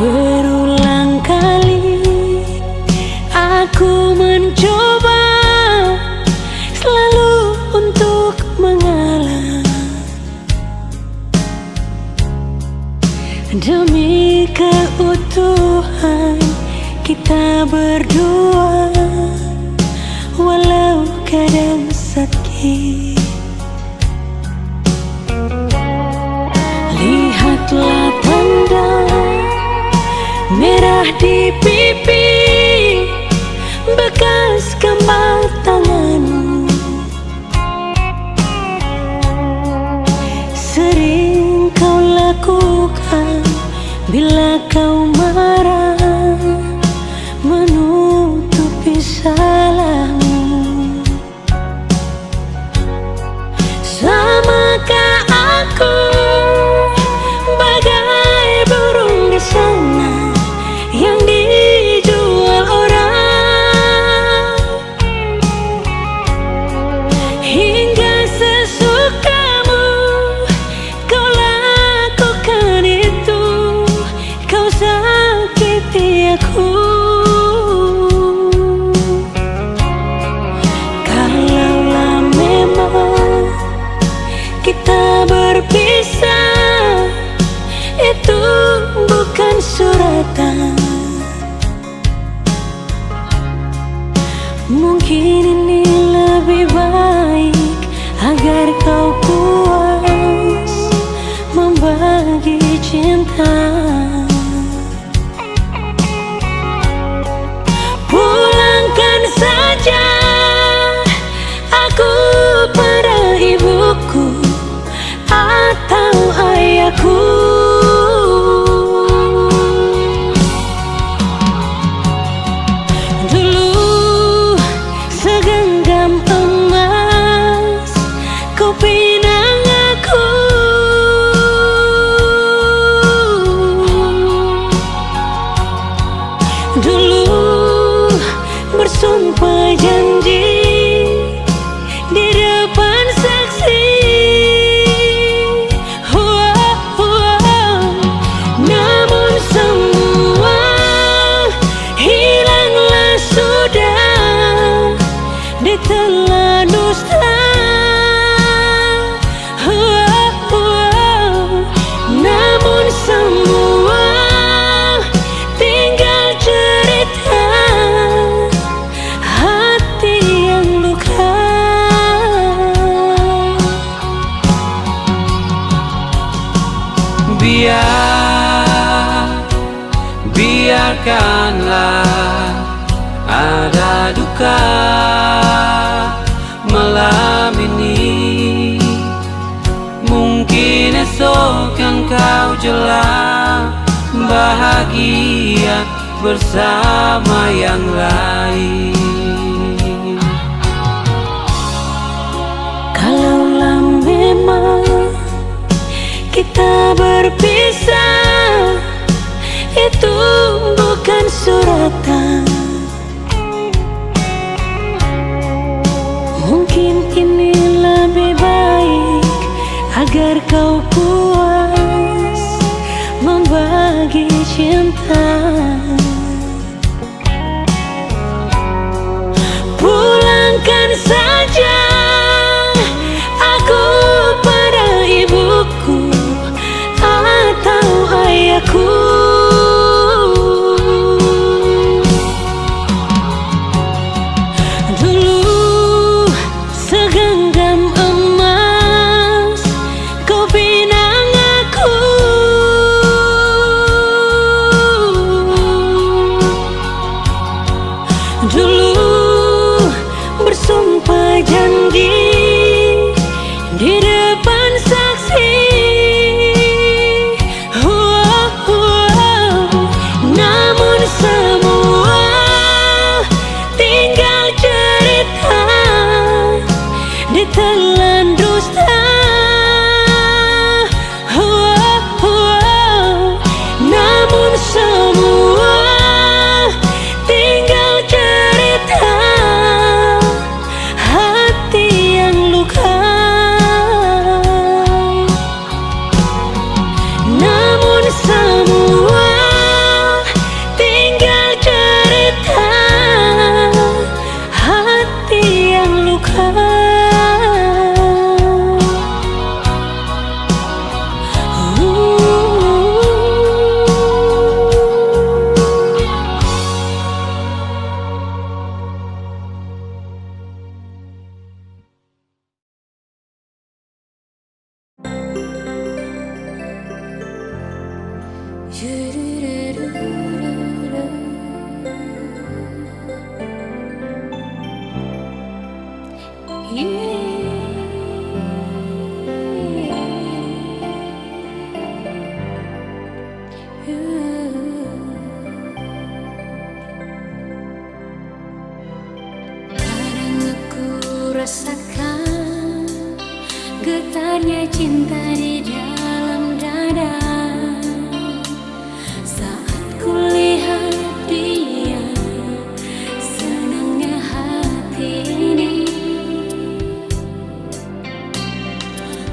Berulang kali aku mencoba selalu untuk mengalah demi keutuhan kita berdua, walau kadang sakit. Lihatlah tanda merah di pipi, bekas gambar tanganmu. Sering kau lakukan bila kau marah, menutupi salahmu. Samakah aku bagai burung di sana yang dijual orang, hingga sesukamu kau lakukan itu, kau sakiti aku. Kalaulah memang kita berpisah, itu bukan suratan. Mungkin ini lebih baik agar kau puas membagi cinta. Pulangkan saja aku pada ibuku atau ayahku. Dulu segenggam emas kau pinang aku, dulu bersumpah janji di depan saksi. Namun semua hilanglah sudah ditelan dusta. Namun semua tinggal cerita hati yang luka. Biarkanlah ada duka malam ini. Mungkin esok engkau jelang bahagia bersama yang lain. Kalaulah memang kita berpisah, itu bukan suratan. Mungkin ini lebih baik agar kau puas membagi cinta. Pulangkan saja aku pada ibuku atau ayahku. Dulu segenggam emas kau pinang aku, Kadang aku rasakan getarnya cinta di dalam dada saat kulihat dia, senangnya hati ini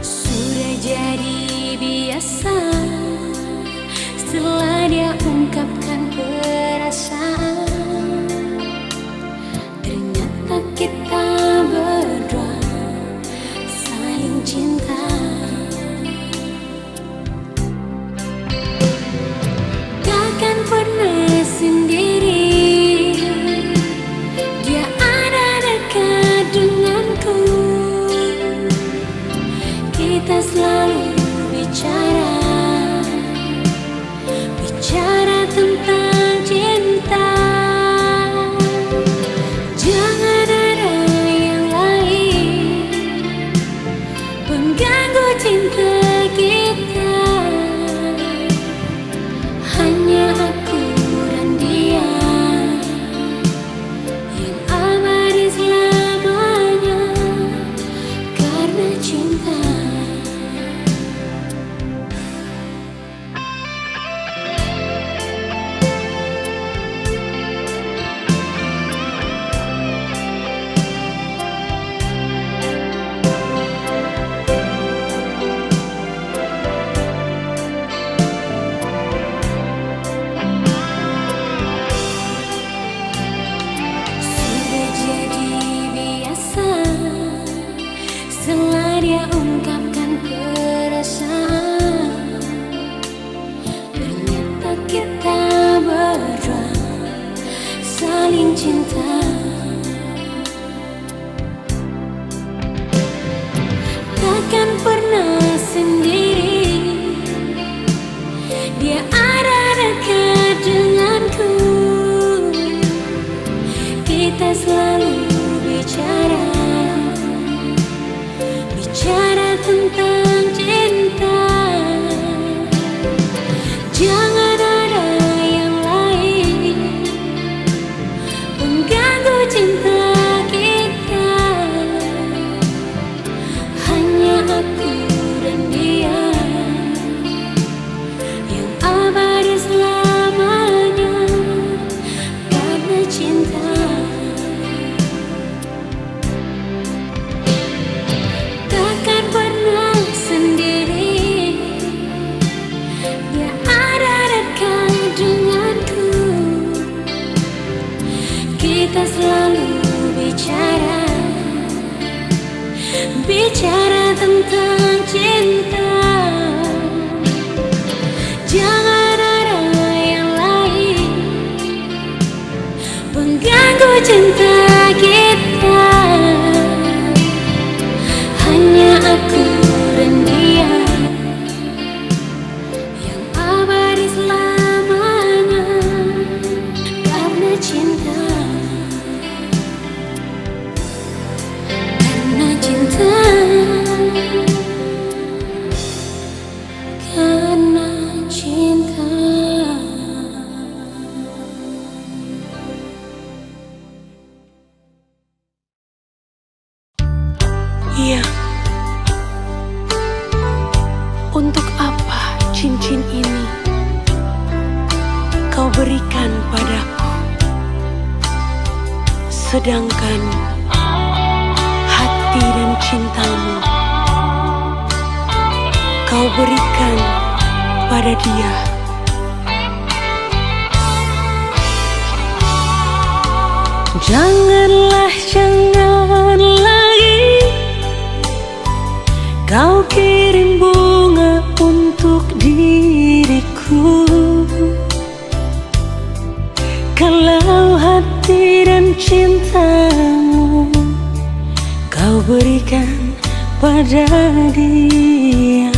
sudah jadi biasa setelah dia ungkapkan perasaan. Ternyata kita berdua saling cinta. Takkan pernah sendiri, dia ada dekat denganku. Kita selalu bicara tentang cinta. Jangan ada yang lain pengganggu cinta kita. Hanya aku dan dia yang abadi selamanya karena cinta. Setelah dia ungkapkan perasaan, ternyata kita berdua saling cinta. Takkan pernah sendiri, dia ada dekat denganku. Kita selalu bicara tentang cinta. Jangan ada yang lain pengganggu cinta kita. Hanya aku dan dia yang abadi selamanya karena cinta. Takkan pernah sendiri, dia ada dekat denganku. Kita selalu bicara tentang cinta. Jangan ada yang lain pengganggu cinta kita. Hanya aku dan dia yang abadi selamanya karena cinta. Karena cinta. Karena cinta. Iya. Untuk apa cincin ini kau berikan padaku, sedangkan hati dan cintamu kau berikan pada dia. Jangan lagi kau kirim bunga untuk diriku, kalau hati dan cintamu kau berikan pada dia.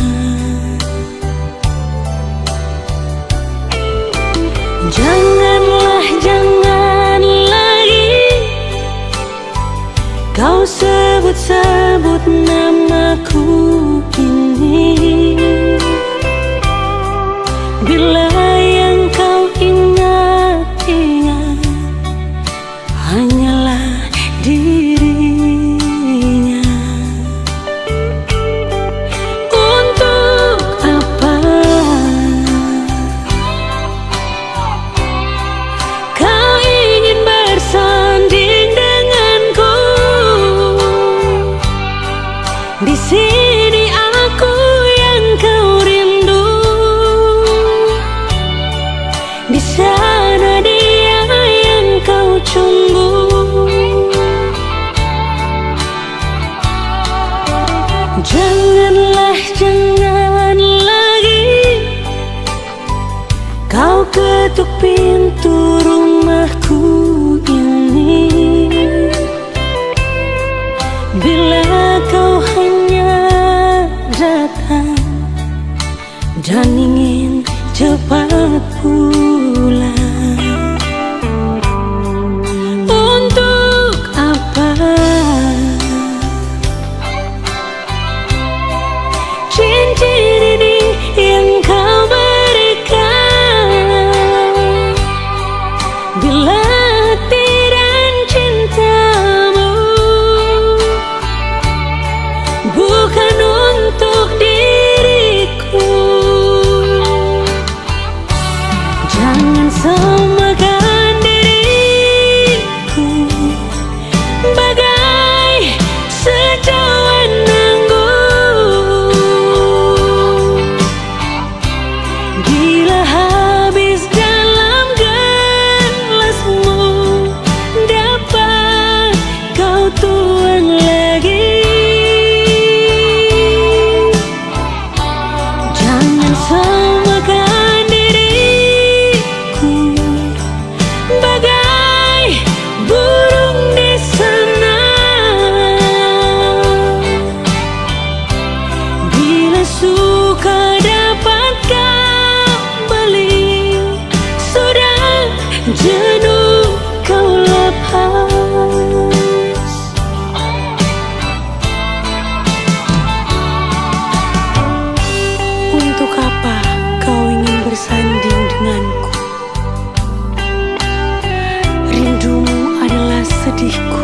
Janganlah, jangan lagi kau sebut-sebut namaku ini. Bila yang kau ingat-ingat hanyalah dirinya. Untuk apa kau ingin bersanding denganku? Di sini aku yang kau rindu, di sana dia yang kau cumbu. Janganlah, jangan lagi kau ketuk pintu rumahku ini. Bila kau hanya datang dan ingin cepat pulang. Untuk apa cincin ini yang kau berikan? Bila hati dan cintamu bukan untuk diriku, jangan samakan diriku bagai sejauhan anggur. Bila habis dalam gelasmu, dapat kau tuang lagi. Jangan samakan diriku bagai burung di sana. Bila suka dapat kau beli, sudah jenuh kau lepas. Untuk apa kau ingin bersanding denganku? Rindumu adalah sedihku,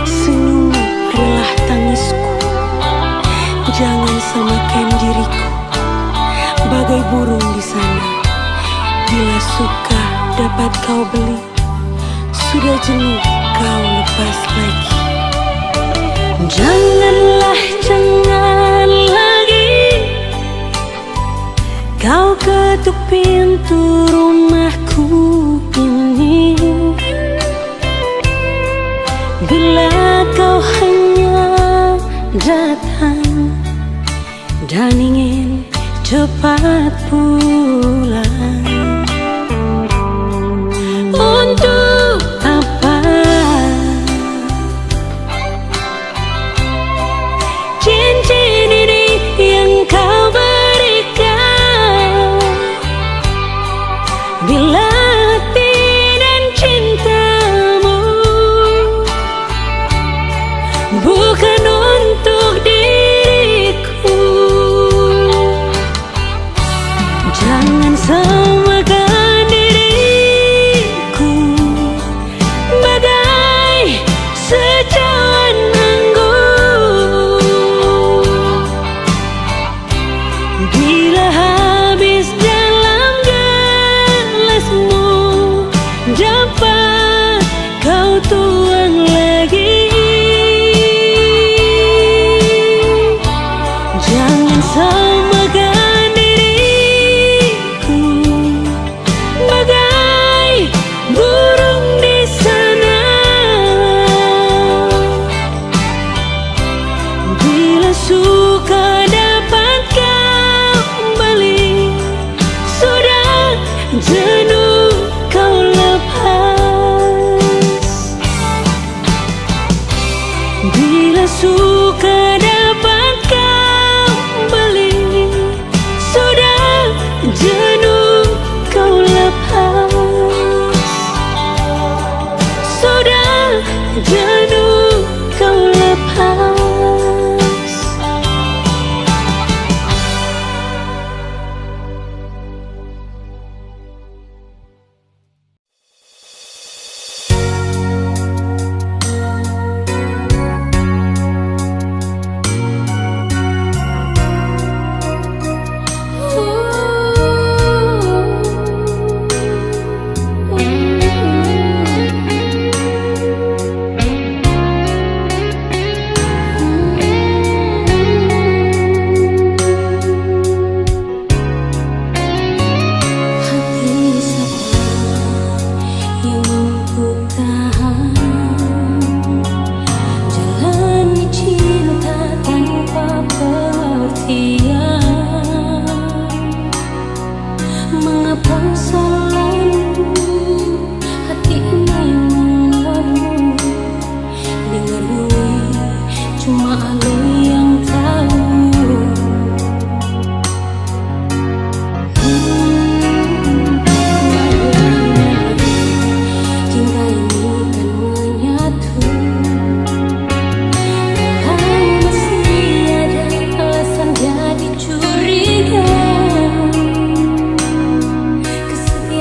senyummu adalah tangisku. Jangan samakan diriku bagai burung di sana. Bila suka dapat kau beli, sudah jenuh kau lepas lagi. Janganlah, jangan lagi kau ketuk pintu rumahku ini. Bila kau hanya datang dan ingin cepat pulang. Untuk apa cincin ini yang kau berikan? Bila hati dan cintamu bukan untuk diriku, jangan samakan diriku bagai sejauhan anggur. Bila habis dalam gelasmu, dapat kau tuang lagi. Jangan samakan diriku bagai burung di sana. Bila suka dapat kau beli, sudah jenuh kau lepas. selalu hati ini mengeluh. Dengar ini cuma Ale yang tahu. Cinta ini kan menyatu. Kau masih ada alasan jadi curiga. Kesetiaan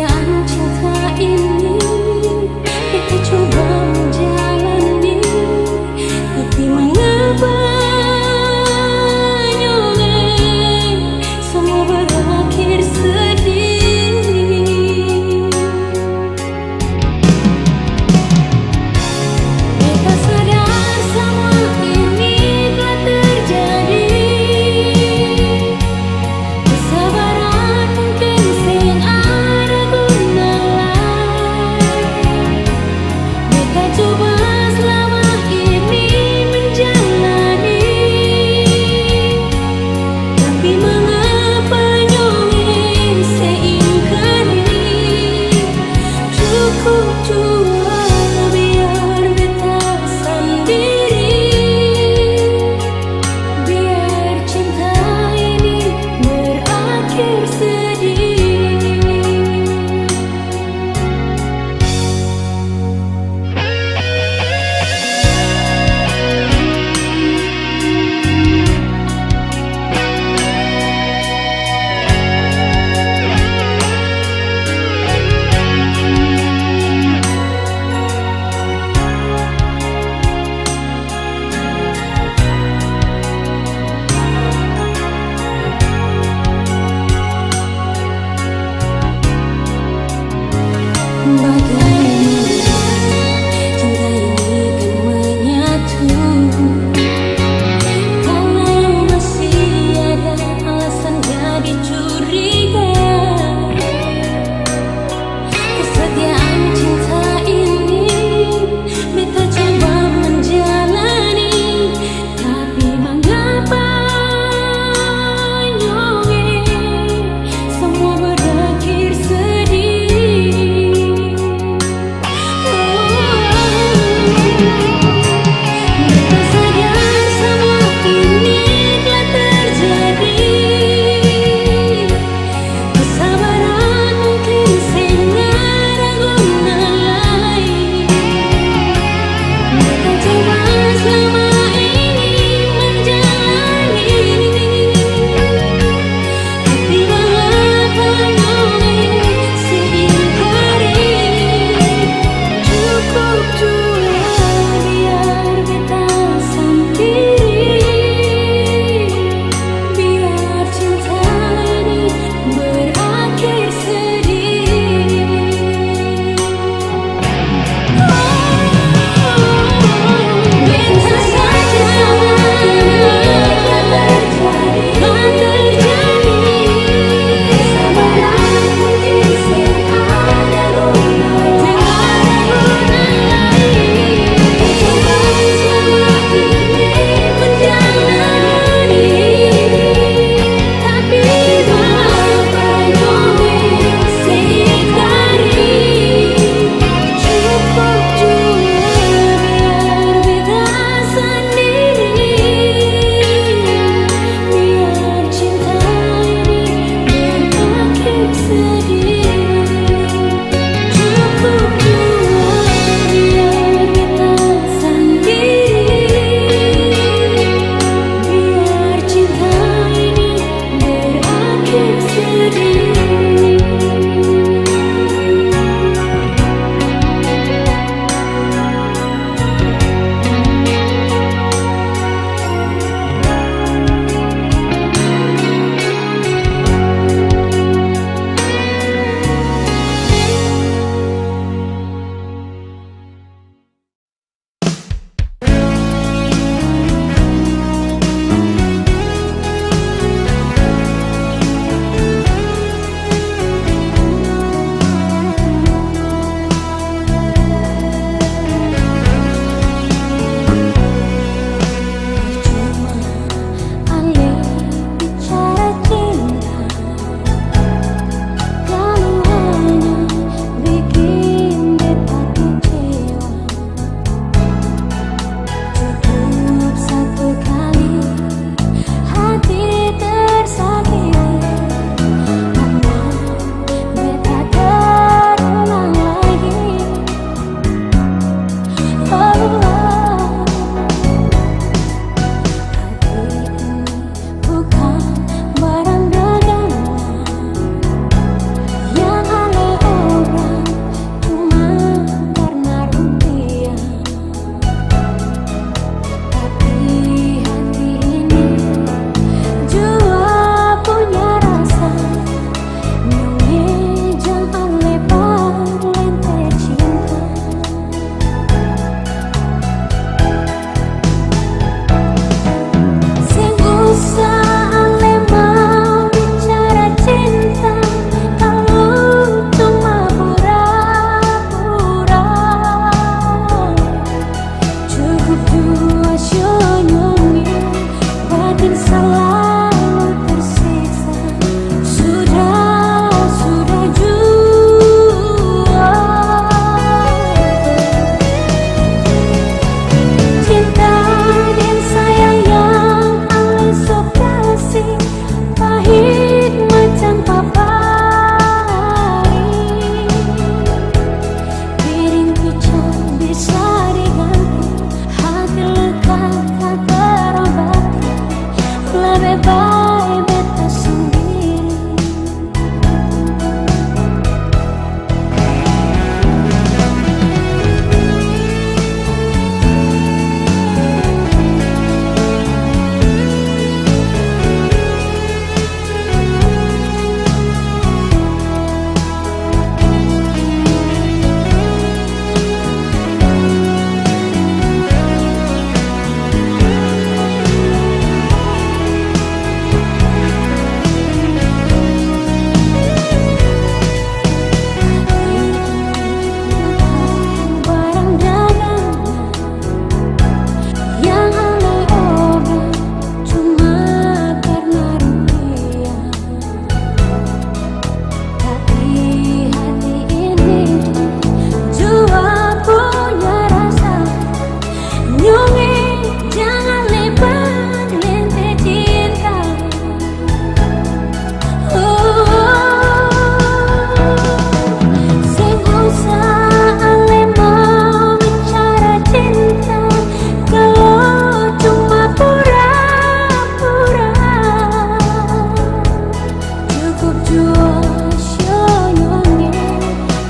Jua syonyonya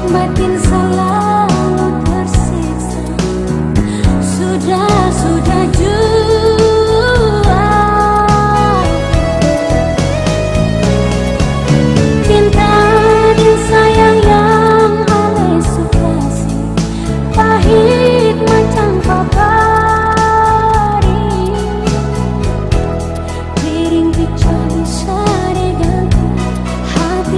batin selalu tersiksa. Sudah jua cinta dan sayang yang ale sukasi pahit macam papari. Piring pica bisa diganti, hati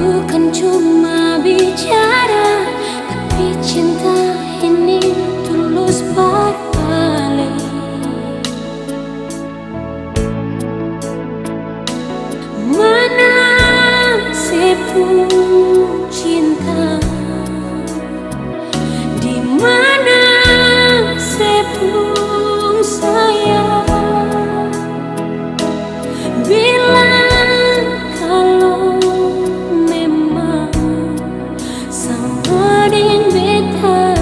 bukan cuma bicara, tapi cinta ini tulus berbalik. Mana sepung cinta, di mana sepung sayang. Bilang kalau memang sama dengan beta,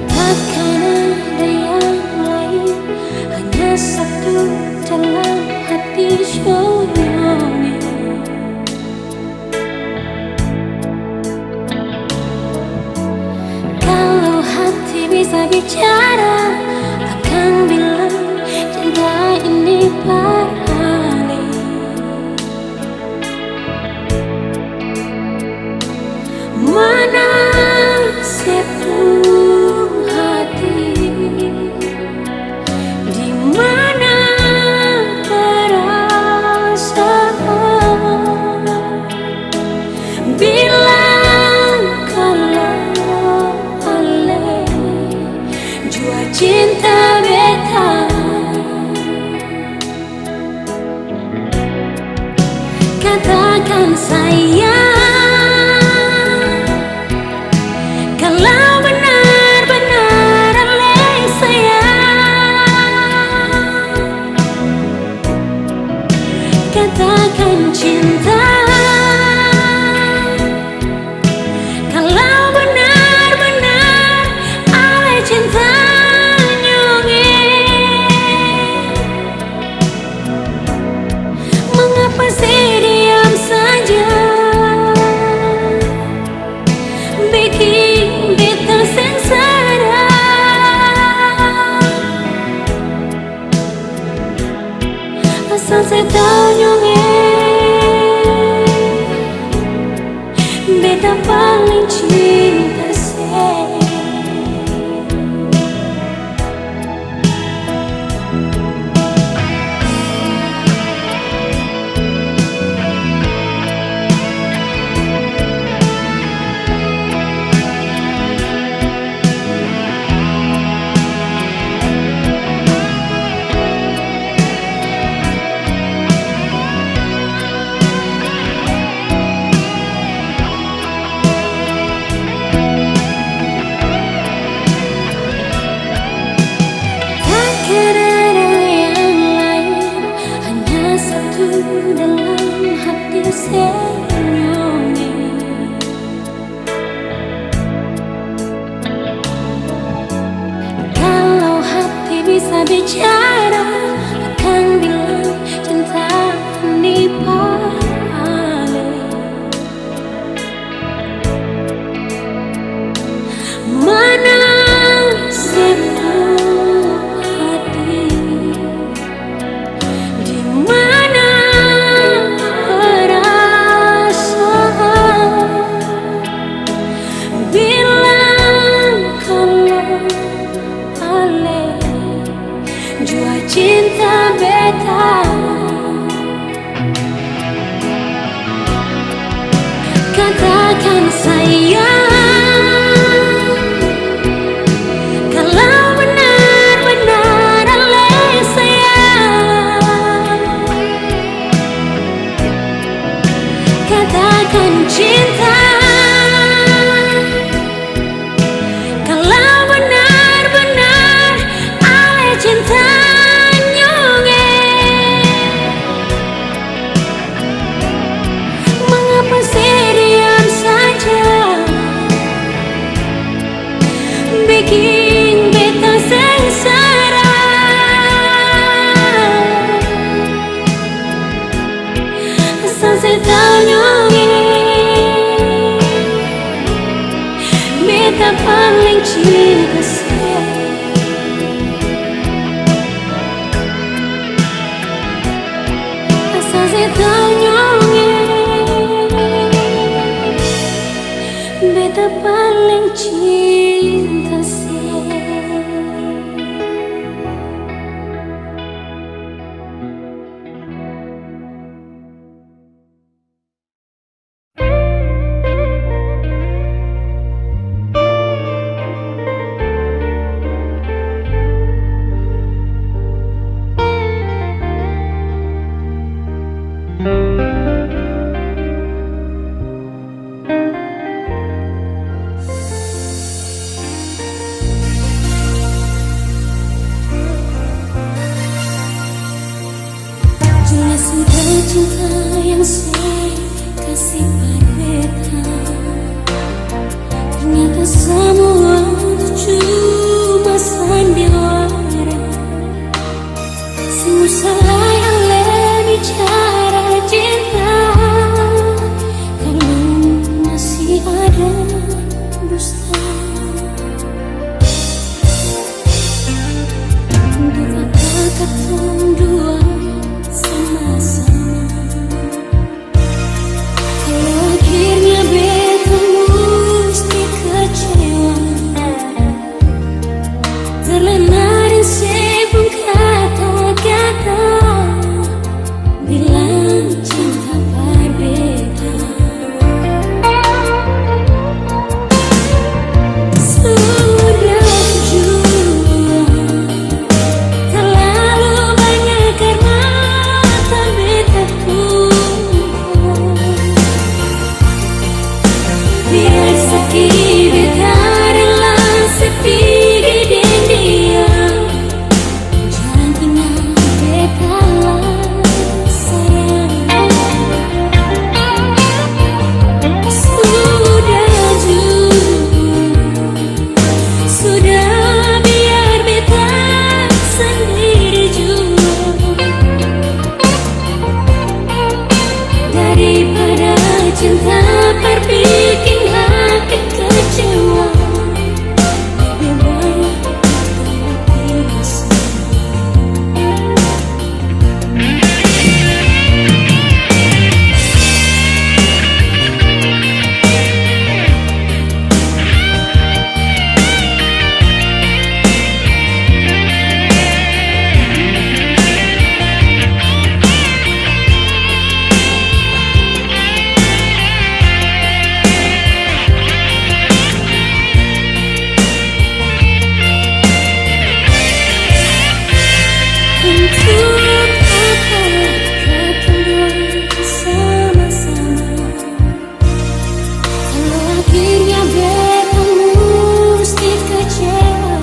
takkan ada yang lain, hanya satu dalam hati Shoyomi. Kalau hati bisa bicara, akan bilang cinta ini berbalik. Mana sepung hati, di mana perasaan. Bilang kalau ale jua cinta beta, katakan sayang, kalau benar-benar ale sayang. Katakan cinta, kalau benar-benar ale cinta nyonge. Mengapa sih diam saja, bikin beta sengsara. Asal saya tahu nyonge, beta paling cinta saya. Takkan ada yang lain, hanya satu dalam hati Shoyomi. Kalau hati bisa bicara, akan bilang cinta ini berbalik. Mana sepung hati, di mana perasaan. Bilang kalau ale jua cinta beta, katakan sayang, kalau benar-benar ale sayang. Katakan cinta, kalau benar-benar ale cinta nyonge. Mengapa sih diam saja, bikin beta sengsara. Asal saya tahu nyonge, beta paling cinta saya. Asal saya tahu nyonge, beta paling cinta saya. saya kasih berbeda. Ternyata semua cuma sandiwara. Sing salah yang bicara cinta, kalau masih ada dusta. Untuk apa katong dua sama-sama, kalau akhirnya beta mesti kecewa. Terlena dan sebelum kata-kata bilang cinta berbeda. Sudah jua terlalu banyak karena tak beta tumpah. Biar sakit beta rela sepi di dia. Jangan tinggal beta lah sayang. Sudah biar beta sendiri jua. Daripada cinta berbikin hati kecewa, lebih baik kita pisah. Untuk apa katong dua sama-sama, kalau akhirnya beta mesti kecewa.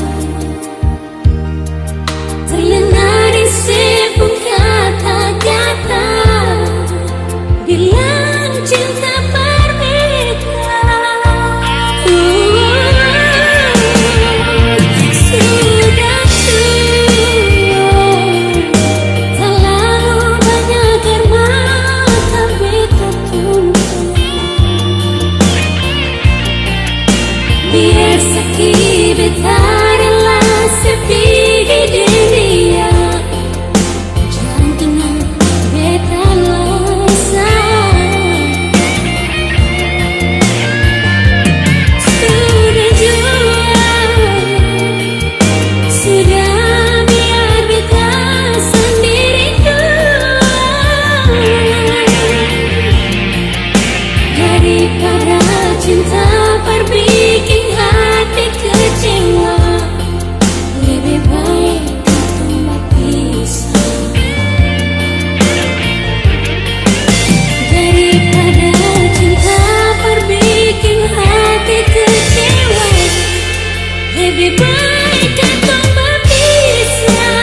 Terlena di sebelum kata-kata bilang cinta berbeda. Sudah tua terlalu banyak karena tak beta tumpah. Biar sakit beta rela sepi di dia. Jangan tinggal beta lah sayang. Sudah jua, sudah biar beta sendiri jua. Daripada cinta berbikin hati kecewa, lebih baik katong berpisah. Daripada cinta berbikin hati kecewa, lebih baik katong berpisah.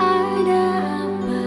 Ada apa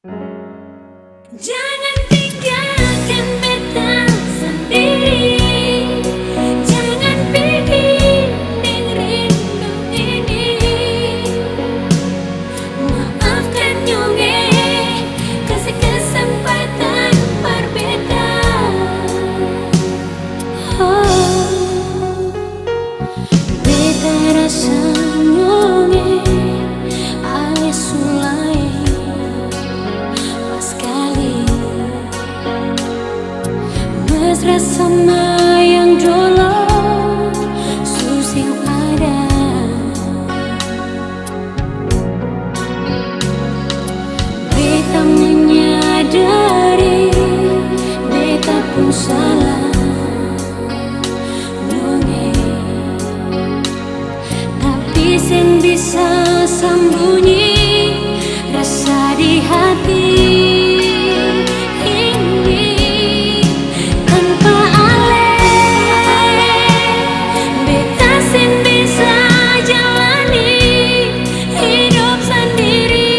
Jangan tinggalkan beta sendiri, jangan bikin yang rindu ini. Maafkan nyonge, kasih kesempatan berbeda. Beta rasa nyonge alias sulai pas kali mesra sama yang dulu susah ada. Beta menyadari beta pun salah nyonge, tapi sing bisa sembunyi rasa di hati ini. Tanpa ale beta sing bisa jalani hidup sendiri.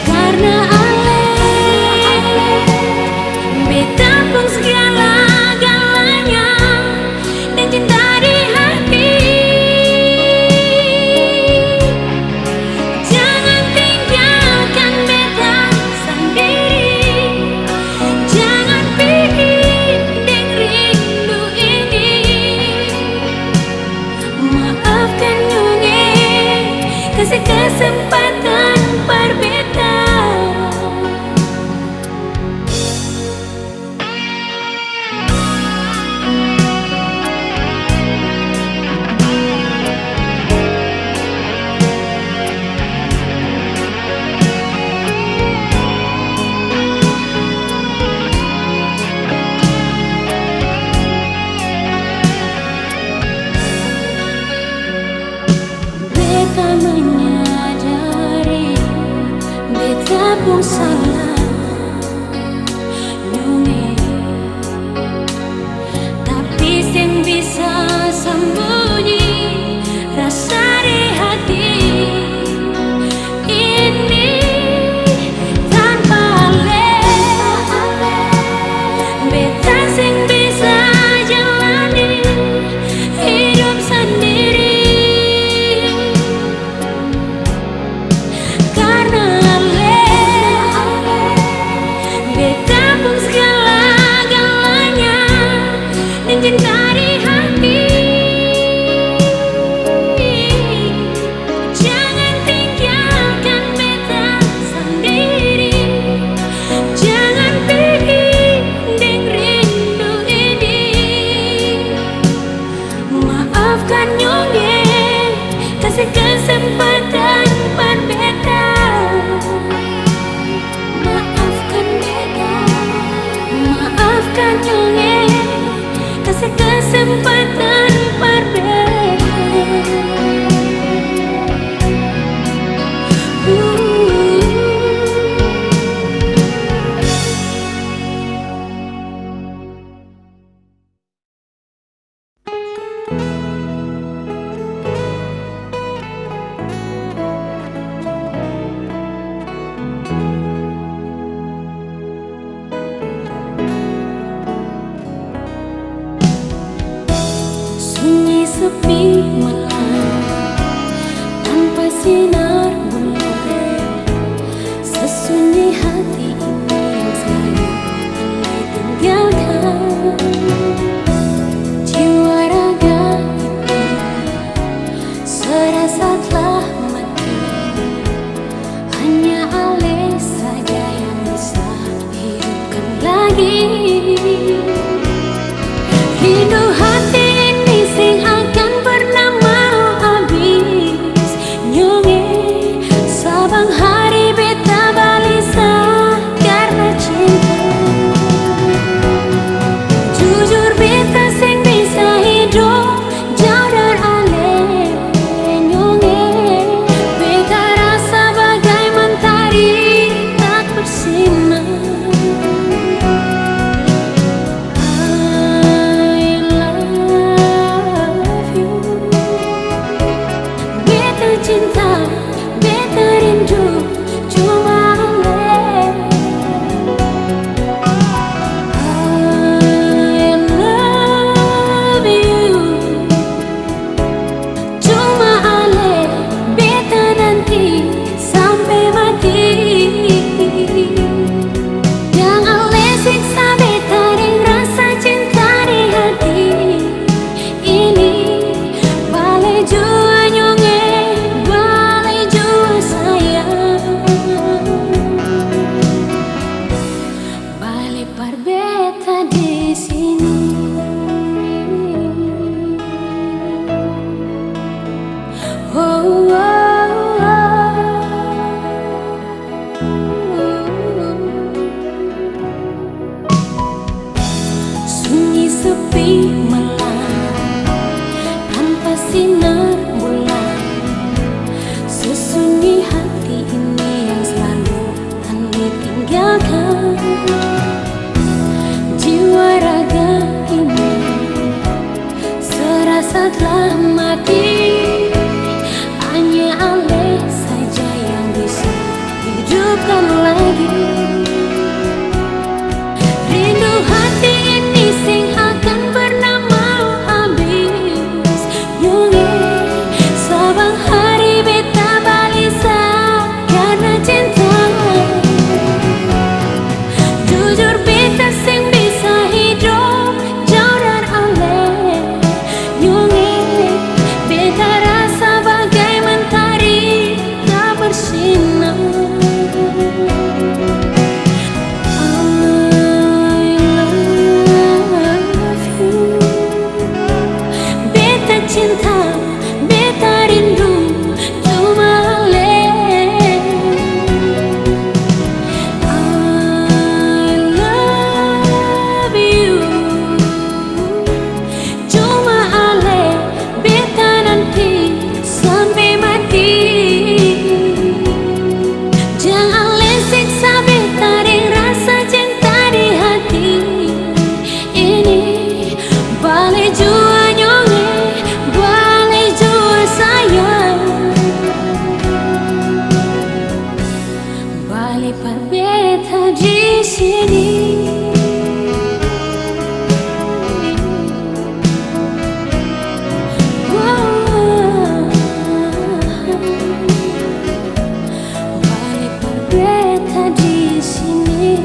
Karena ale beta pun segala-galanya dan cinta di hati. Jangan tinggalkan beta sendiri, jangan bikin deng rindu ini. Maafkan nyonge, kasih kesempatan berbeda. Beta menyadari beta pun salah nyonge, tapi sing bisa sembunyi rasa di hati ini. Tanpa ale beta sing bisa jalani hidup sendiri. Karena ale beta pun segala-galanya dan cinta di hati. Jangan tinggalkan beta sendiri, jangan bikin deng rindu ini. Maafkan nyonge, kasih kesempatan berbeda. Maafkan beta, maafkan nyonge, kasih kesempatan berbeda. Sunyi sepi malam tanpa sinar bulan, sesunyi hati ini yang selalu ale tinggalkan. Jiwa raga itu serasa telah mati, hanya ale saja yang bisa hidupkan lagi. Rindu hati ini sing akan bernama sepi malam tanpa sinar bulan. Sesunyi hati ini yang selalu kan ditinggalkan. Jiwa raga ini serasa telah mati. Hanya Allah saja yang bisa hidupkan lagi. Rindu hati ini sing akan pernah mau habis. Nyungi sabang hari beta balisa karena cinta. Jujur beta sing bisa hidup jauh dari Allah. Nyungi beta rasa bagai mentari tak bersinar. Cinta, beta rindu cuma Ale. I love you, cuma Ale. Beta nanti sampai mati. Jangan Ale siksa beta dengan rasa cinta di hati ini. Balik jua nyonge, balik jua sayang, balik par beta di sini. Balik par beta di sini.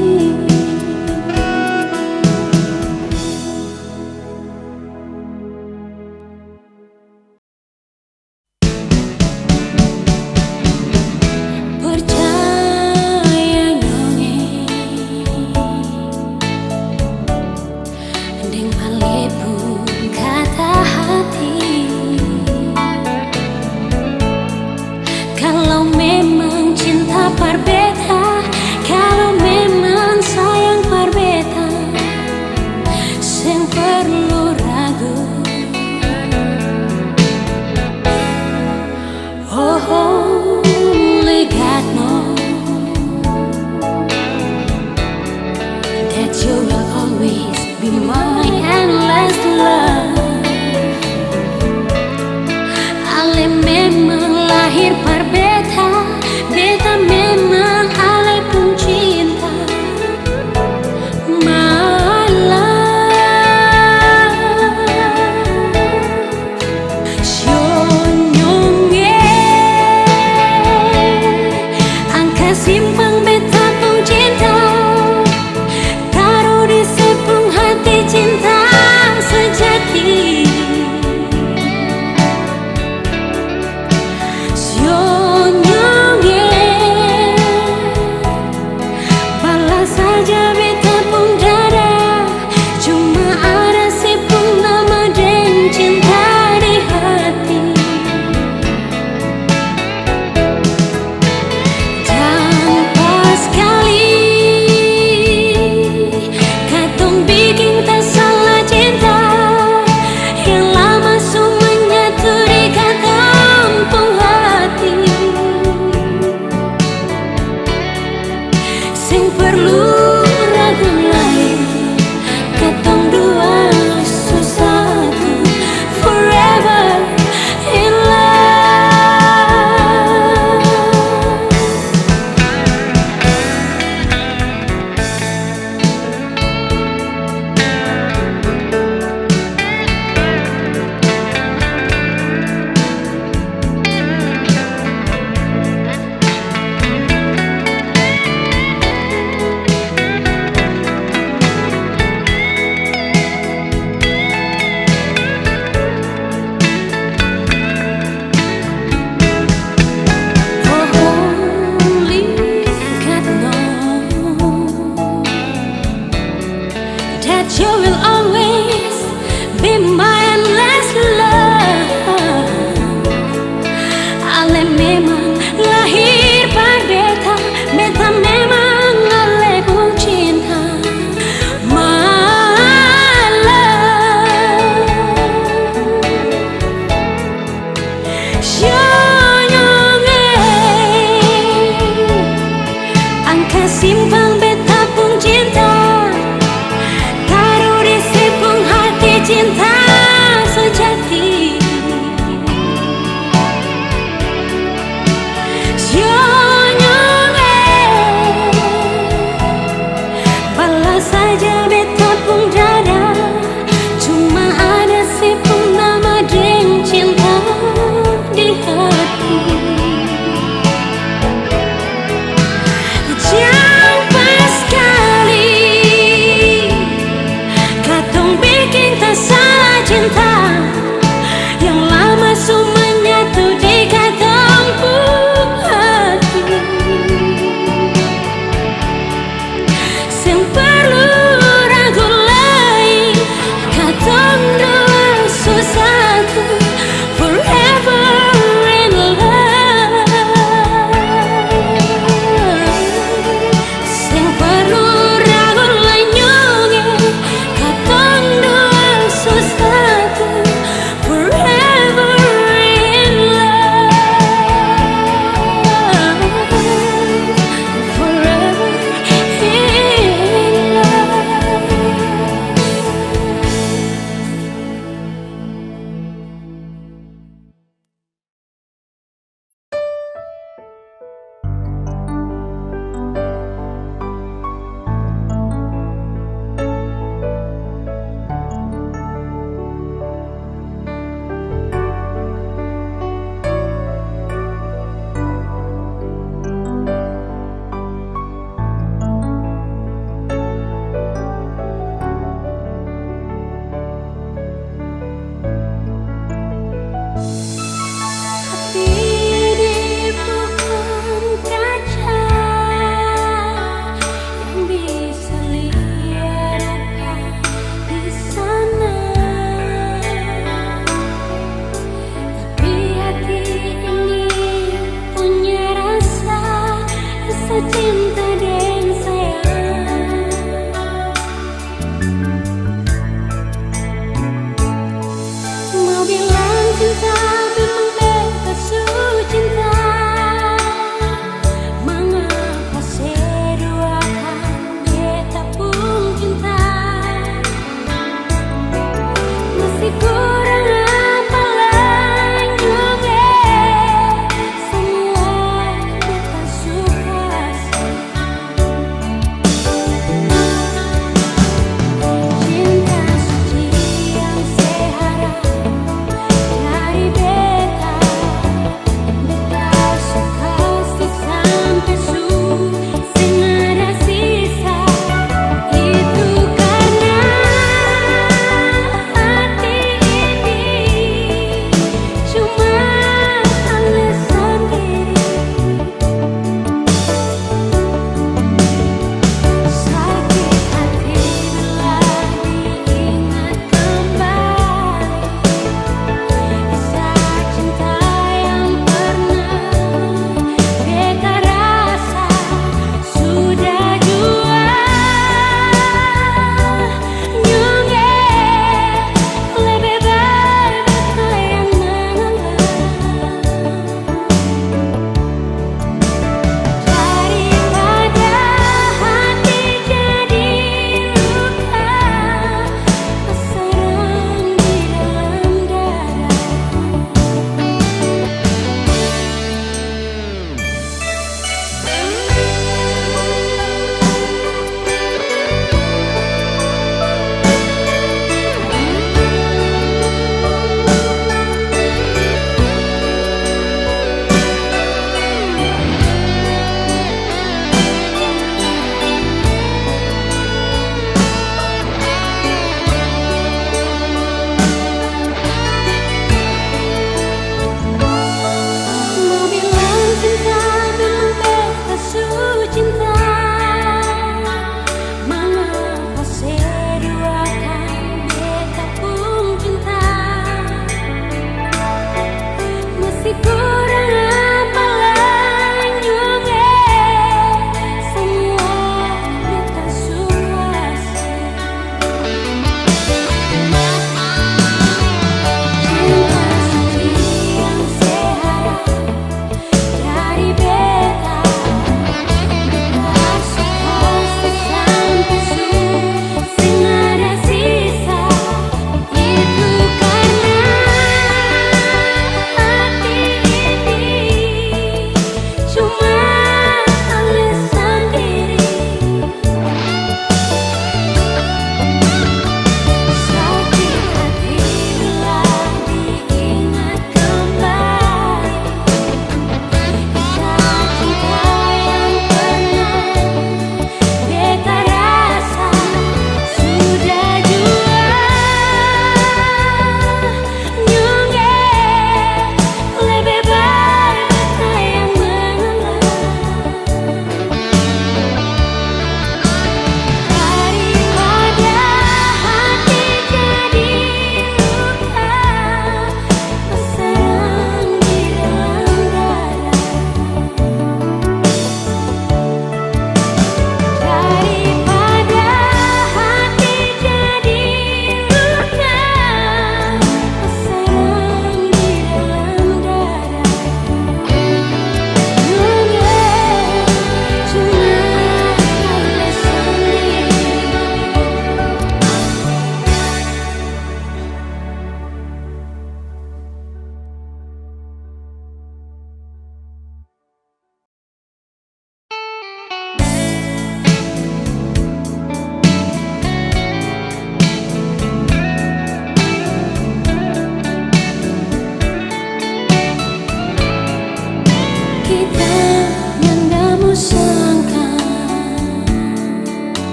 Percaya nyonge deng ale pun kata hati. Kalau memang cinta par beta, kalau memang sayang par beta, sing perlu ragu. Oh, only God knows that you will always be my endless love. Ale memang lahir par beta, beta memang Ale pun cinta. My love, nyonge angka simpang beta pun cinta. Taruh di sepung hati cinta sejati. Nyonge balas saja beta pun dada. Cuma ada sepung nama dan cinta di hati. Tanpa sekali katong bikin tak salah cinta. Yang lama semuanya terikat kampung hati. Sing perlu ragu lain, katong dua susatu forever in love. Only God knows that you will always be my endless love. Ale memang lahir par beta, beta memang Ale pun cinta. My love, cinta sejati. Balas saja beta pun dada, cuma ada si purnama deng cinta di hati. Jangan sekali katong bikin tak salah cinta, yang lama semuanya tuh di katong pun hati. Yang perlu ragu lagi, katong dua sesatu forever in love. Yang perlu ragu lagi, katong dua sesatu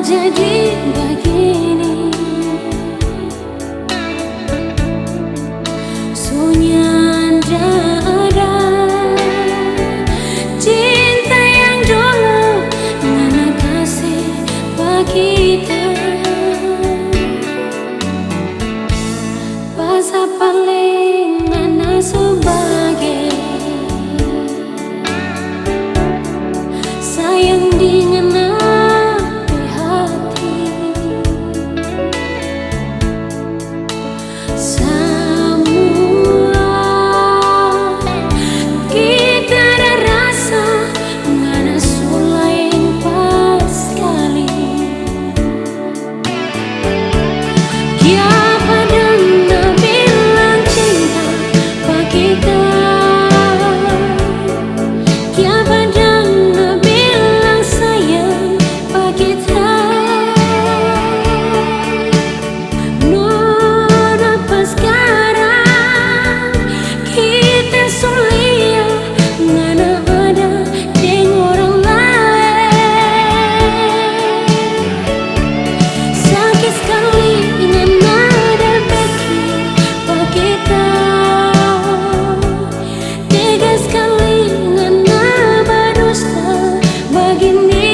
jadi begini? Sunyanda ada cinta yang dulu ngana kasih kita. Bahasa paling ngana sebagai sayang di ngana hati. Semua kita ada rasa ngana sulain pas sekali. Kiapa dan bilang cinta pak kita. Kiapa dan bilang sayang pak kita. Non apa sekarang kita sulia ngana ada dengan orang lain. Sakit sekali ngana ada beki pak kita. Tega sekali ngana berdusta begini.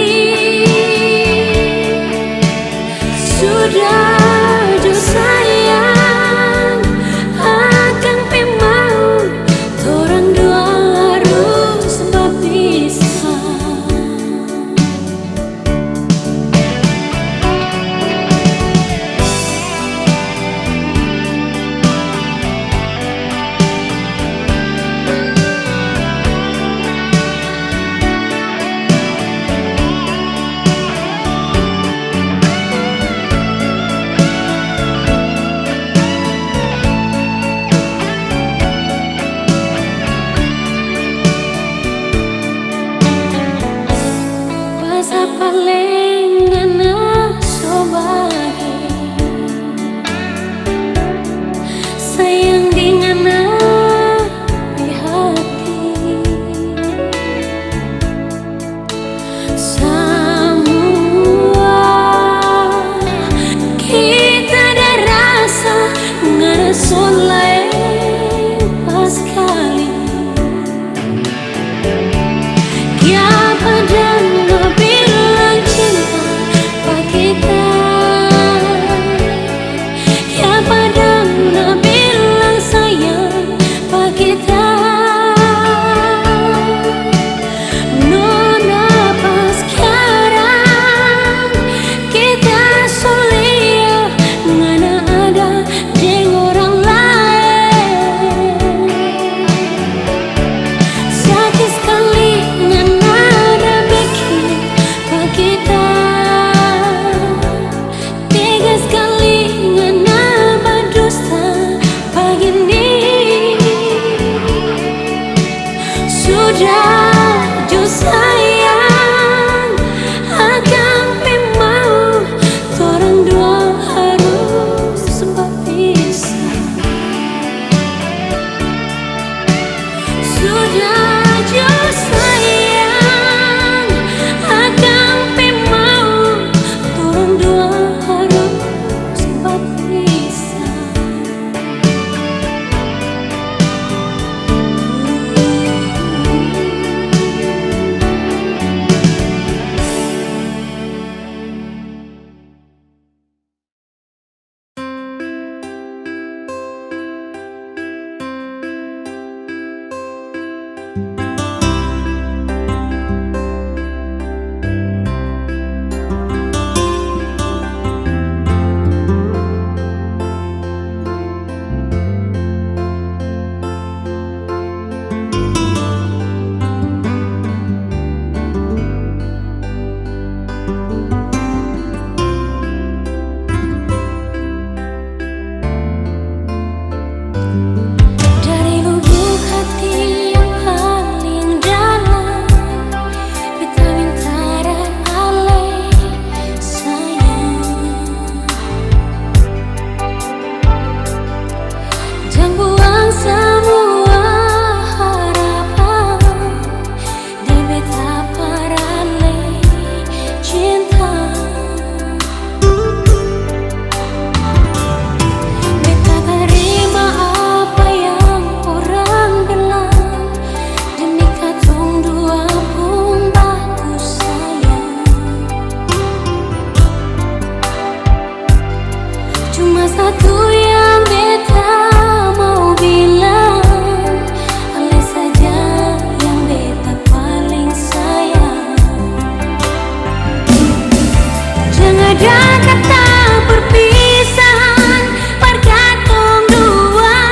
ada kata perpisahan bergantung dua.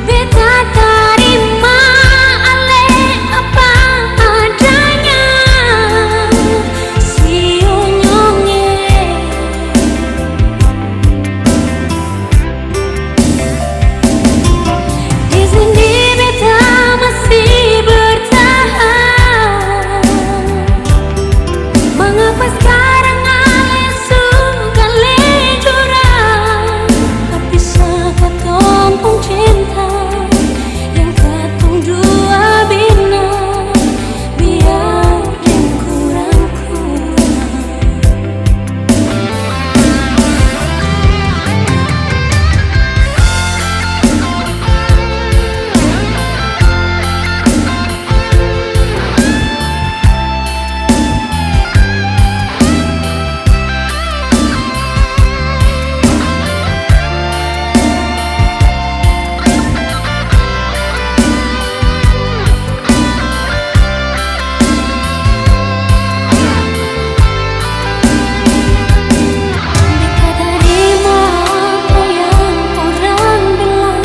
Beta terima ale apa adanya. Sionyongnya di sini beta masih bertahan. Mengapa sekarang ale suka lejuran? Terpisah katong pun cinta yang katong dua bina, biar yang kurang-kurang. Beta terima apa yang orang bilang.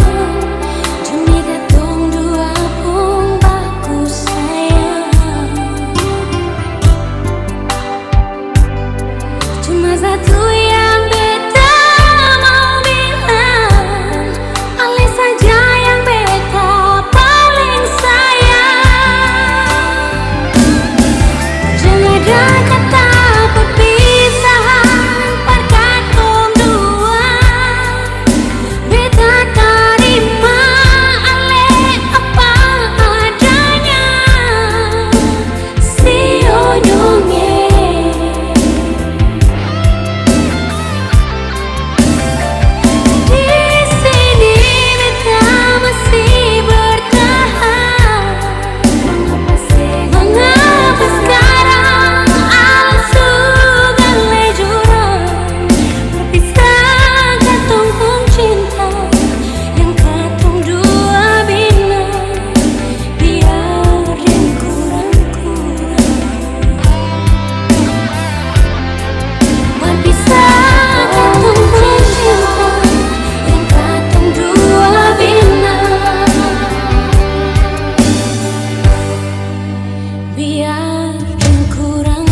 Cuma katong dua pun bagus sayang. Cuma satu yang beta mau bilang, ale saja yang beta paling sayang. Jangan ada kata perpisahan bergantung dua. Beta terima ale apa adanya. Sionyongnya di sini beta masih bertahan. Mengapa sekarang ale suka lejuran? Terpisah katong pun cinta yang katong dua bina, biar yang kurang-kurang. Berpisah katong pun cinta yang katong dua bina, biar yang kurang-kurang.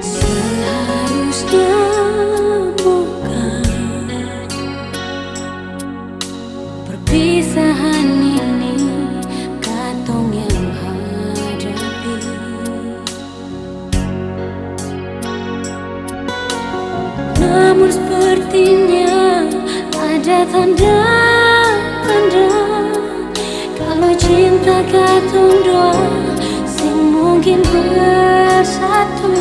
Seharusnya bukan perpisahan ini katong yang hadapi. Namun sepertinya ada tanda-tanda kalau cinta katong dua sing mungkin bersatu.